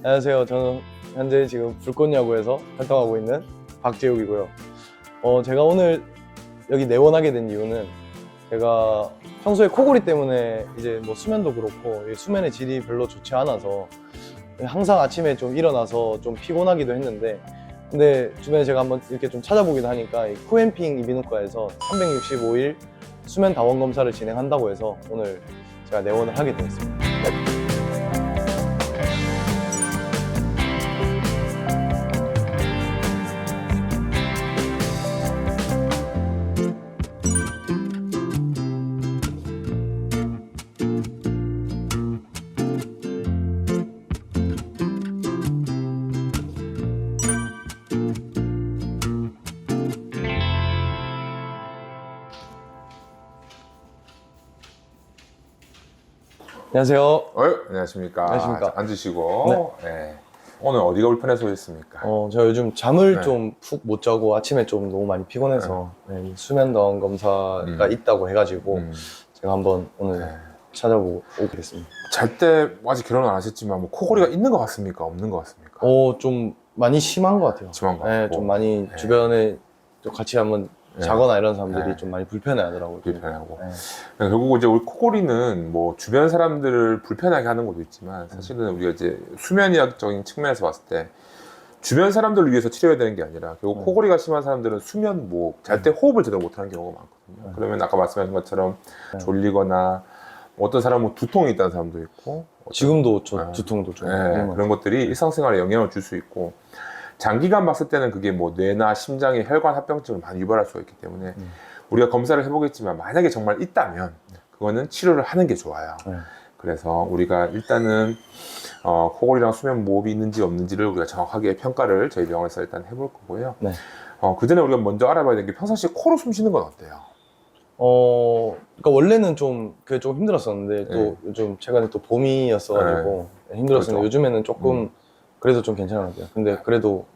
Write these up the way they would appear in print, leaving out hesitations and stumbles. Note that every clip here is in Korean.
안녕하세요. 저는 현재 지금 불꽃야구에서 활동하고 있는 박재욱이고요. 제가 오늘 여기 내원하게 된 이유는 제가 평소에 코골이 때문에 이제 뭐 수면도 그렇고 수면의 질이 별로 좋지 않아서 항상 아침에 좀 일어나서 좀 피곤하기도 했는데, 근데 주변에 제가 한번 이렇게 좀 찾아보기도 하니까 이 코엠핑 이비인후과에서 365일 수면 다원 검사를 진행한다고 해서 오늘 제가 내원을 하게 되었습니다. 안녕하세요. 안녕하십니까. 안녕하십니까. 자, 앉으시고. 네. 오늘 어디가 불편해서 오셨습니까? 제가 요즘 잠을 네. 좀 푹 못 자고 아침에 좀 너무 많이 피곤해서 이 수면 다원 검사가 있다고 해가지고 제가 한번 오늘 네. 찾아보고 오게 됐습니다. 잘 때 아직 결혼 안 하셨지만 뭐 코골이가 있는 것 같습니까? 없는 것 같습니까? 좀 많이 심한 것 같아요. 심한 것 네, 같고. 좀 많이 네. 주변에 좀 같이 한번 네. 자거나 이런 사람들이 네. 좀 많이 불편해하더라고요. 불편하고. 네. 결국 이제 우리 코골이는 뭐 주변 사람들을 불편하게 하는 것도 있지만 사실은 우리가 이제 수면의학적인 측면에서 봤을 때 주변 사람들을 위해서 치료해야 되는 게 아니라 결국 코골이가 심한 사람들은 수면 무호흡, 잘 때 호흡을 제대로 못하는 경우가 많거든요. 그러면 아까 말씀하신 것처럼 졸리거나 뭐 어떤 사람은 두통이 있다는 사람도 있고 지금도 저 두통도 좀 그런 것들이 일상생활에 영향을 줄 수 있고 장기간 봤을 때는 그게 뭐 뇌나 심장의 혈관 합병증을 많이 유발할 수가 있기 때문에 우리가 검사를 해보겠지만 만약에 정말 있다면 그거는 치료를 하는 게 좋아요. 그래서 우리가 일단은 코골이랑 수면 무호흡이 있는지 없는지를 우리가 정확하게 평가를 저희 병원에서 일단 해볼 거고요. 네. 그 전에 우리가 먼저 알아봐야 되는 게 평상시에 코로 숨 쉬는 건 어때요? 그러니까 원래는 좀 그게 좀 힘들었었는데 또 네. 요즘 최근에 또 봄이었어가지고 힘들었었는데 그렇죠. 요즘에는 조금 그래도 좀 괜찮은 것 같아요. 근데 그래도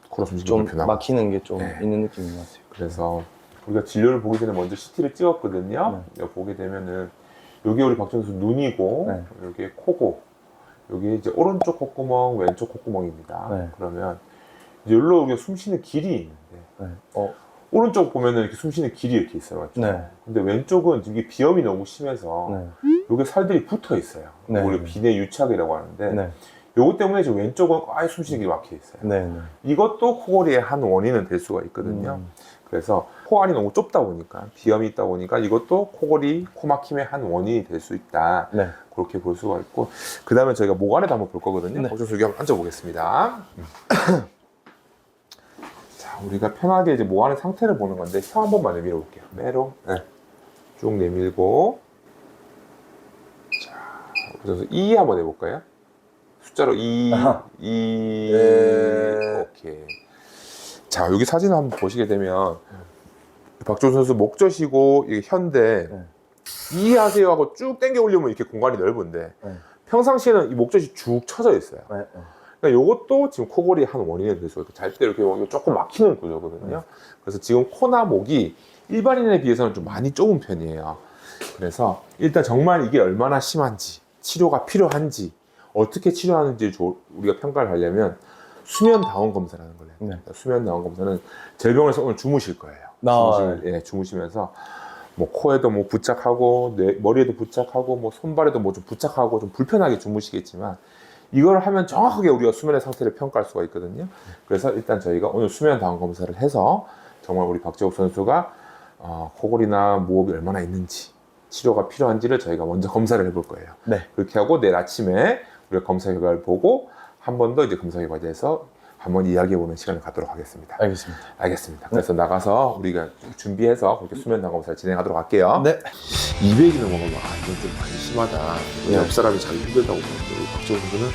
코로 숨 쉬는 좀 게 불편하고. 막히는 게 좀 네. 있는 느낌인 것 같아요. 그래서 우리가 진료를 보기 전에 먼저 CT를 찍었거든요. 여기 보게 되면은 여기 우리 박준수 눈이고 여기 코고 여기 이제 오른쪽 콧구멍, 왼쪽 콧구멍입니다. 그러면 이제 여기로 우리가 숨 쉬는 길이 있는데 오른쪽 보면은 이렇게 숨 쉬는 길이 이렇게 있어요, 맞죠? 근데 왼쪽은 이게 비염이 너무 심해서 여기 살들이 붙어 있어요. 우리가 비내 유착이라고 하는데 요거 때문에 지금 왼쪽은 아예 숨 쉬는 길이 막혀 있어요. 이것도 코골이의 한 원인은 될 수가 있거든요. 그래서 코 안이 너무 좁다 보니까 비염이 있다 보니까 이것도 코골이, 코 막힘의 한 원인이 될 수 있다. 그렇게 볼 수가 있고, 그 다음에 저희가 목 안에도 한번 볼 거거든요. 박준수 여기 한번 앉아보겠습니다. 자, 우리가 편하게 이제 목 안의 상태를 보는 건데 혀 한 번만 내밀어 볼게요. 매로 쭉 내밀고, 자, 그래서 2 한번 해볼까요? 숫자로 2, 오케이. 자, 여기 사진을 한번 보시게 되면 박종수 선수 목젖이고 이게 혀인데 이해하세요 하고 쭉 당겨 올리면 이렇게 공간이 넓은데 평상시에는 이 목젖이 쭉 쳐져 있어요. 그러니까 이것도 지금 코골이 한 원인이 될 수 있고 잘 때 이렇게 조금 막히는 구조거든요. 그래서 지금 코나 목이 일반인에 비해서는 좀 많이 좁은 편이에요. 그래서 일단 정말 이게 얼마나 심한지, 치료가 필요한지, 어떻게 치료하는지 우리가 평가를 하려면 수면 다원 검사라는 걸 해요. 수면 다원 검사는 저희 병원에서 오늘 주무실 거예요. 주무시면서 뭐 코에도 뭐 부착하고 머리에도 부착하고 뭐 손발에도 뭐 좀 부착하고 좀 불편하게 주무시겠지만 이걸 하면 정확하게 우리가 수면의 상태를 평가할 수가 있거든요. 그래서 일단 저희가 오늘 수면 다원 검사를 해서 정말 우리 박재욱 선수가 코골이나 무호흡이 얼마나 있는지 치료가 필요한지를 저희가 먼저 검사를 해볼 거예요. 그렇게 하고 내일 아침에 우리가 검사 결과를 보고 한 번 더 이제 검사 결과에 대해서 한번 이야기해보는 시간을 갖도록 하겠습니다. 알겠습니다. 그래서 나가서 우리가 준비해서 그렇게 수면 다원 검사를 진행하도록 할게요. 200이나 먹으면 이건 좀 많이 심하다. 옆 사람이 자기 힘들다고 보는데 우리 박재욱 선수는